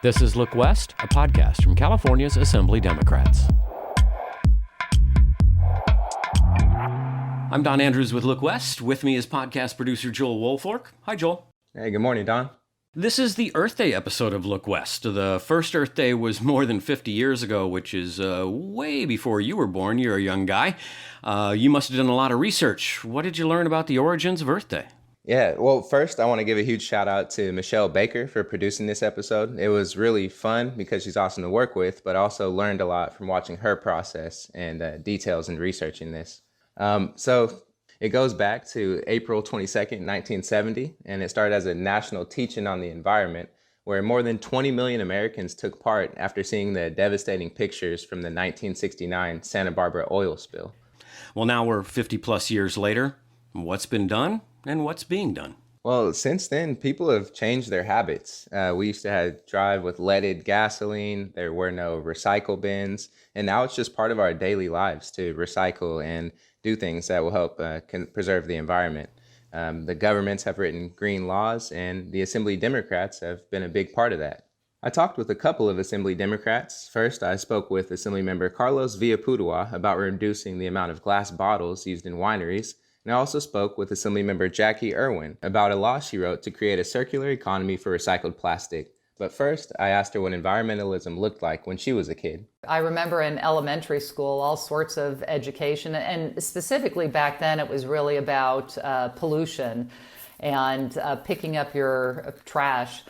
This is Look West, a podcast from California's Assembly Democrats. I'm Don Andrews with Look West. With me is podcast producer Joel Woolfork. Hi, Joel. Hey, good morning, Don. This is the Earth Day episode of Look West. The first Earth Day was more than 50 years ago, which is way before you were born. You're a young guy. You must have done a lot of research. What did you learn about the origins of Earth Day? Yeah, well, first, I want to give a huge shout out to Michelle Baker for producing this episode. It was really fun because she's awesome to work with, but also learned a lot from watching her process and details in researching this. So it goes back to April 22nd, 1970, and it started as a national teach-in on the environment where more than 20 million Americans took part after seeing the devastating pictures from the 1969 Santa Barbara oil spill. Well, now we're 50 plus years later. What's been done and what's being done? Well, since then, people have changed their habits. We used to drive with leaded gasoline. There were no recycle bins. And now it's just part of our daily lives to recycle and do things that will help preserve the environment. The governments have written green laws, and the Assembly Democrats have been a big part of that. I talked with a couple of Assembly Democrats. First, I spoke with Assemblymember Carlos Villalpudua about reducing the amount of glass bottles used in wineries. And I also spoke with Assemblymember Jackie Irwin about a law she wrote to create a circular economy for recycled plastic. But first, I asked her what environmentalism looked like when she was a kid. I remember in elementary school, all sorts of education, and specifically back then, it was really about pollution and picking up your trash.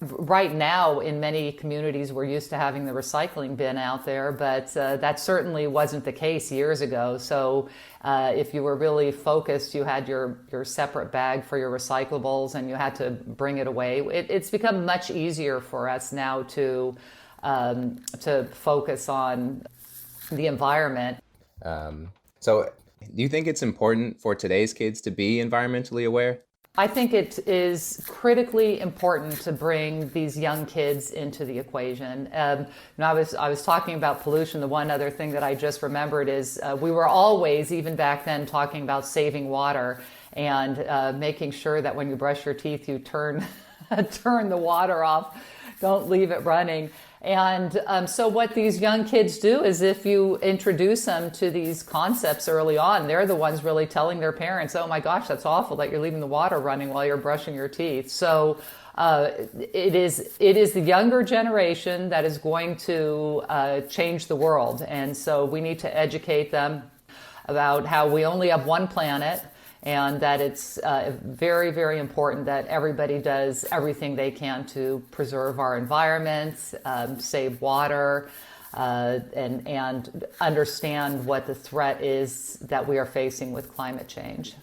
Right now, in many communities, we're used to having the recycling bin out there, but that certainly wasn't the case years ago. So if you were really focused, you had your separate bag for your recyclables and you had to bring it away. It's become much easier for us now to focus on the environment. So do you think it's important for today's kids to be environmentally aware? I think it is critically important to bring these young kids into the equation. I was talking about pollution. The one other thing that I just remembered is we were always, even back then, talking about saving water and making sure that when you brush your teeth, you turn the water off. Don't leave it running. And so what these young kids do is if you introduce them to these concepts early on, they're the ones really telling their parents, oh my gosh, that's awful that you're leaving the water running while you're brushing your teeth. So it is the younger generation that is going to change the world. And so we need to educate them about how we only have one planet, and that it's very, very important that everybody does everything they can to preserve our environment, save water, and understand what the threat is that we are facing with climate change.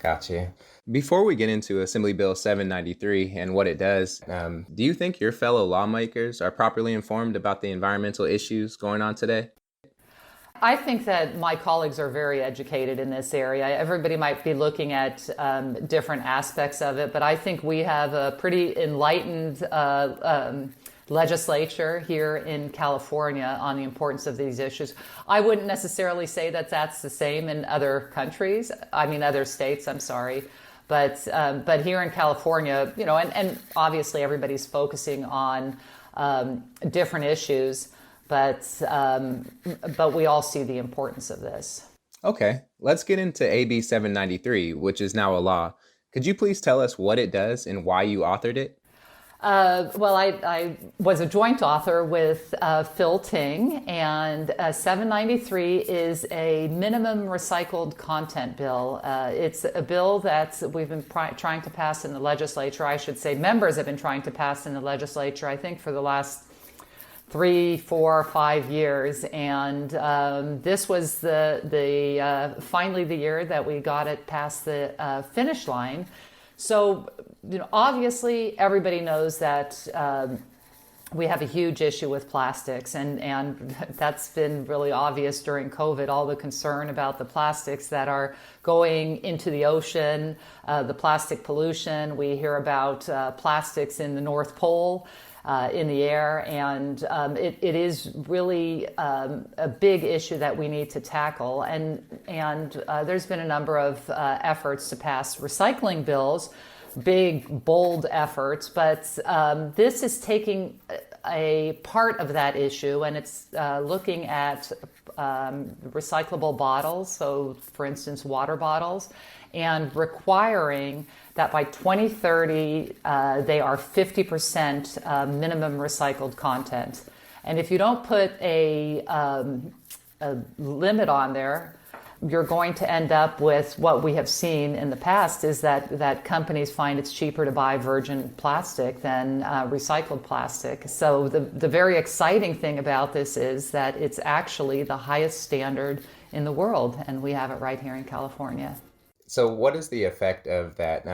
Gotcha. Before we get into Assembly Bill 793 and what it does, do you think your fellow lawmakers are properly informed about the environmental issues going on today? I think that my colleagues are very educated in this area. Everybody might be looking at different aspects of it, but I think we have a pretty enlightened legislature here in California on the importance of these issues. I wouldn't necessarily say that that's the same in other countries. Other states, I'm sorry. But here in California, and obviously everybody's focusing on different issues. But we all see the importance of this. Okay, let's get into AB 793, which is now a law. Could you please tell us what it does and why you authored it? Well, I was a joint author with Phil Ting, and 793 is a minimum recycled content bill. It's a bill that we've been trying to pass in the legislature. I should say members have been trying to pass in the legislature, I think, for the last 3, 4, 5 years, and this was the finally the year that we got it past the finish line. So, obviously everybody knows that we have a huge issue with plastics, and that's been really obvious during COVID. All the concern about the plastics that are going into the ocean, the plastic pollution. We hear about plastics in the North Pole. In the air, and it is really a big issue that we need to tackle. And there's been a number of efforts to pass recycling bills, big, bold efforts, but this is taking a part of that issue, and it's looking at recyclable bottles, so for instance, water bottles, and requiring that by 2030 they are 50% minimum recycled content. And if you don't put a limit on there, you're going to end up with what we have seen in the past is that companies find it's cheaper to buy virgin plastic than recycled plastic. So the very exciting thing about this is that it's actually the highest standard in the world, and we have it right here in California. So what is the effect of that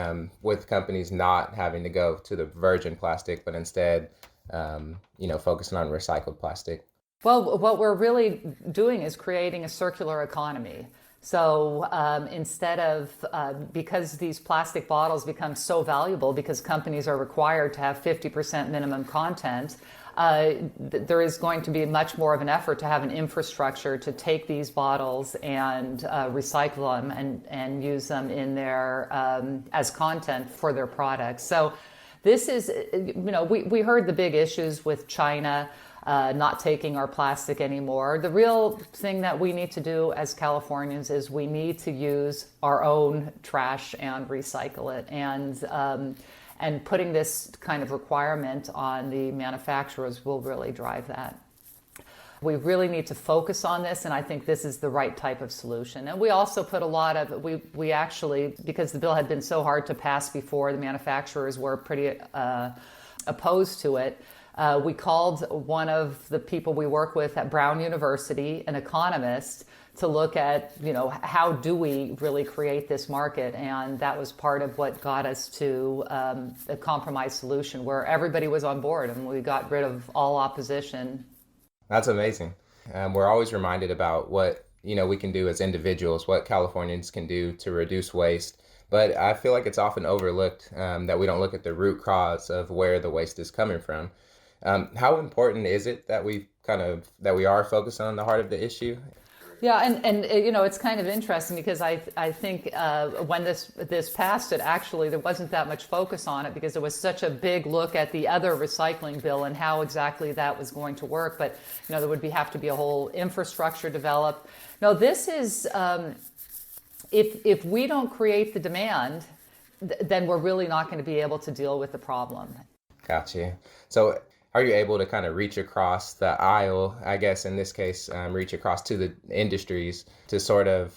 with companies not having to go to the virgin plastic, but instead, focusing on recycled plastic? Well, what we're really doing is creating a circular economy. So instead of, because these plastic bottles become so valuable because companies are required to have 50% minimum content, there is going to be much more of an effort to have an infrastructure to take these bottles and recycle them and use them in their as content for their products. So this is, we heard the big issues with China not taking our plastic anymore. The real thing that we need to do as Californians is we need to use our own trash and recycle it. And putting this kind of requirement on the manufacturers will really drive that. We really need to focus on this, and I think this is the right type of solution. And we also put a lot of, we actually, because the bill had been so hard to pass before, the manufacturers were pretty opposed to it. We called one of the people we work with at Brown University, an economist, to look at, how do we really create this market? And that was part of what got us to a compromise solution where everybody was on board and we got rid of all opposition. That's amazing. We're always reminded about what, we can do as individuals, what Californians can do to reduce waste. But I feel like it's often overlooked that we don't look at the root cause of where the waste is coming from. How important is it that we are focused on the heart of the issue? Yeah, and it's kind of interesting because I think when this passed, there wasn't that much focus on it because there was such a big look at the other recycling bill and how exactly that was going to work. But there would have to be a whole infrastructure developed. No, this is if we don't create the demand, then we're really not going to be able to deal with the problem. Gotcha. So are you able to kind of reach across the aisle, I guess in this case, reach across to the industries to sort of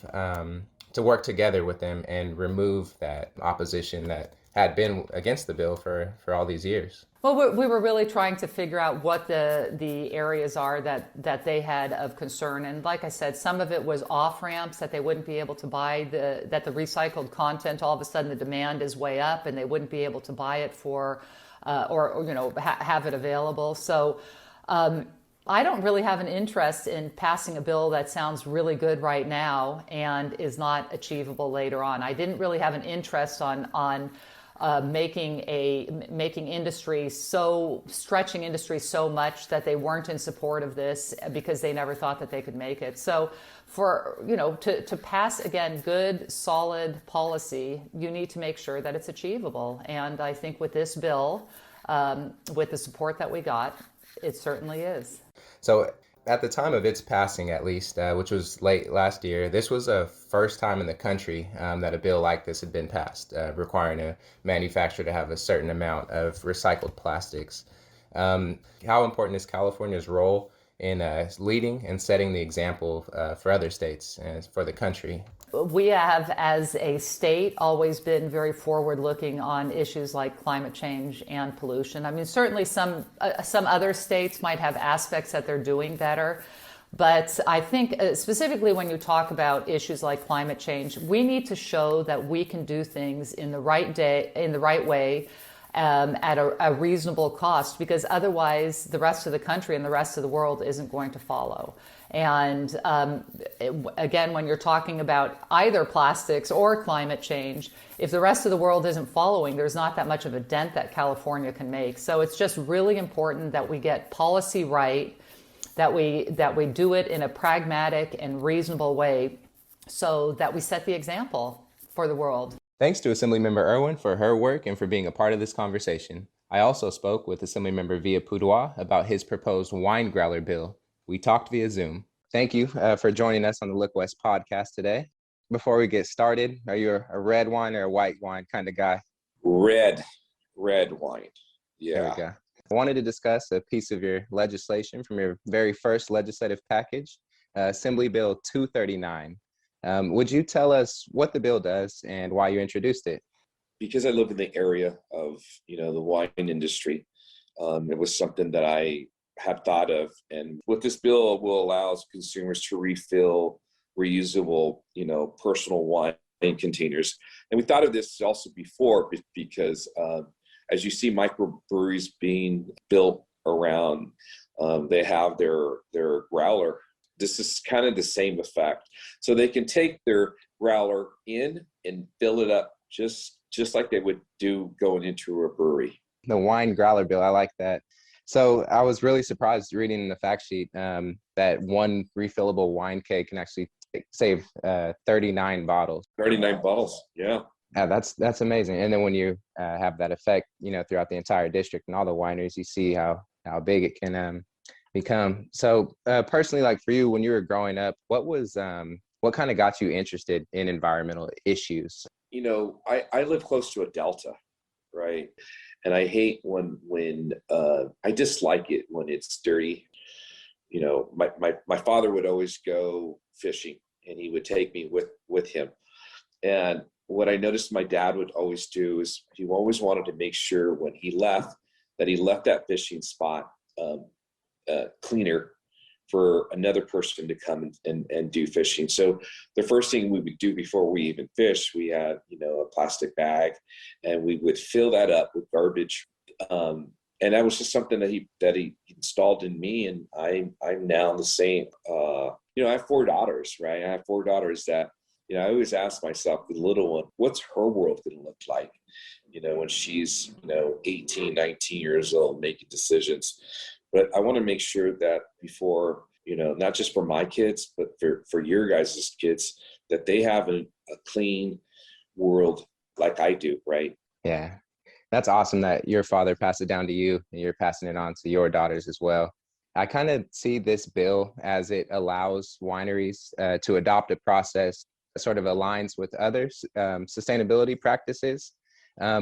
to work together with them and remove that opposition that had been against the bill for all these years? Well, we were really trying to figure out what the areas are that they had of concern. And like I said, some of it was off-ramps that they wouldn't be able to buy, that the recycled content, all of a sudden the demand is way up and they wouldn't be able to buy it for have it available. So I don't really have an interest in passing a bill that sounds really good right now and is not achievable later on. I didn't really have an interest on making industry stretching industry so much that they weren't in support of this because they never thought that they could make it. So for to pass again good solid policy, you need to make sure that it's achievable. And I think with this bill, with the support that we got, it certainly is. So at the time of its passing, at least, which was late last year, this was a first time in the country that a bill like this had been passed, requiring a manufacturer to have a certain amount of recycled plastics. How important is California's role in leading and setting the example for other states and for the country? We have, as a state, always been very forward-looking on issues like climate change and pollution. I mean, certainly some other states might have aspects that they're doing better, but I think specifically when you talk about issues like climate change, we need to show that we can do things in the right way, at a reasonable cost, because otherwise the rest of the country and the rest of the world isn't going to follow. And again, when you're talking about either plastics or climate change, if the rest of the world isn't following, there's not that much of a dent that California can make. So it's just really important that we get policy right, that we do it in a pragmatic and reasonable way so that we set the example for the world. Thanks to Assemblymember Irwin for her work and for being a part of this conversation. I also spoke with Assemblymember Via Poudois about his proposed wine growler bill. We talked via Zoom. Thank you for joining us on the Look West podcast today. Before we get started, are you a red wine or a white wine kind of guy? Red wine. There we Yeah. go. I wanted to discuss a piece of your legislation from your very first legislative package, Assembly Bill 239. Would you tell us what the bill does and why you introduced it? Because I live in the area of, the wine industry, it was something that I had thought of. And what this bill will allow consumers to refill reusable, personal wine containers. And we thought of this also before because as you see microbreweries being built around, they have their growler. This is kind of the same effect. So they can take their growler in and fill it up just like they would do going into a brewery. The wine growler bill, I like that. So I was really surprised reading in the fact sheet that one refillable wine keg can actually save 39 bottles. 39 bottles, yeah. That's amazing. And then when you have that effect, throughout the entire district and all the wineries, you see how big it can become. So personally, like for you, when you were growing up, what kind of got you interested in environmental issues? I live close to a delta, right? And I hate when I dislike it when it's dirty. My father would always go fishing and he would take me with him. And what I noticed my dad would always do is he always wanted to make sure when he left that fishing spot cleaner for another person to come and do fishing. So the first thing we would do before we even fish, we had, a plastic bag and we would fill that up with garbage. And that was just something that he installed in me. And I'm now the same. I have 4 daughters, right? I have 4 daughters that, I always ask myself, the little one, what's her world going to look like, when she's, 18, 19 years old, making decisions. But I want to make sure that before, not just for my kids, but for your guys' kids, that they have a clean world like I do, right? Yeah, that's awesome that your father passed it down to you and you're passing it on to your daughters as well. I kind of see this bill as it allows wineries to adopt a process that sort of aligns with other sustainability practices.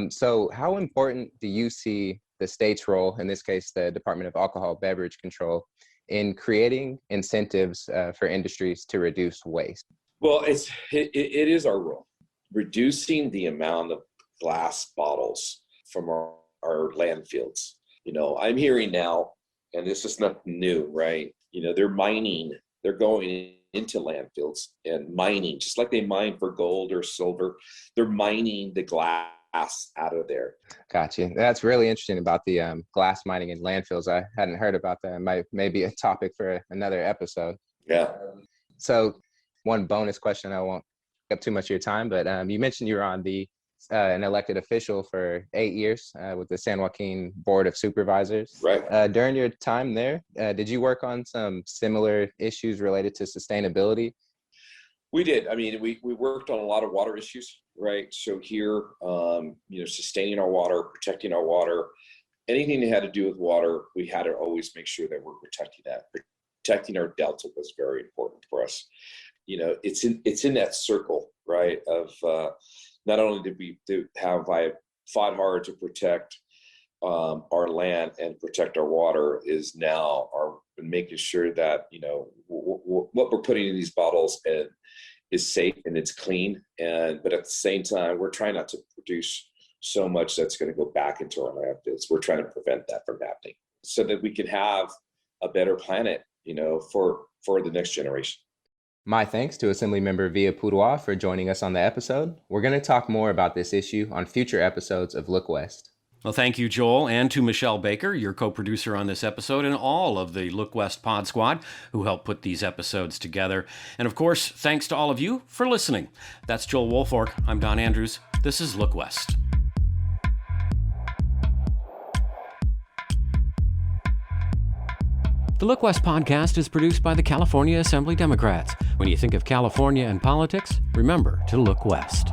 So how important do you see the state's role, in this case, the Department of Alcohol Beverage Control, in creating incentives for industries to reduce waste? Well, it is our role, reducing the amount of glass bottles from our landfills. I'm hearing now, and this is nothing new, right? They're going into landfills and mining, just like they mine for gold or silver. They're mining the glass out of there. Gotcha. That's really interesting about the glass mining in landfills. I hadn't heard about that. It may be a topic for another episode. Yeah. So one bonus question, I won't take up too much of your time, but you mentioned you were on an elected official for 8 years with the San Joaquin Board of Supervisors. Right. During your time there, did you work on some similar issues related to sustainability? We did. I mean, we worked on a lot of water issues, right? So here, sustaining our water, protecting our water, anything that had to do with water, we had to always make sure that we're protecting that. Protecting our delta was very important for us. It's in that circle, right? Of not only I fought hard to protect our land and protect our water, is now making sure that what we're putting in these bottles is safe and it's clean, but at the same time we're trying not to produce so much that's going to go back into our landfills. We're trying to prevent that from happening so that we can have a better planet for the next generation. My thanks to Assemblymember Via Poudois for joining us on the episode. We're going to talk more about this issue on future episodes of Look West. Well, thank you, Joel, and to Michelle Baker, your co-producer on this episode, and all of the Look West Pod Squad who helped put these episodes together. And of course, thanks to all of you for listening. That's Joel Wolfork. I'm Don Andrews. This is Look West. The Look West podcast is produced by the California Assembly Democrats. When you think of California and politics, remember to look west.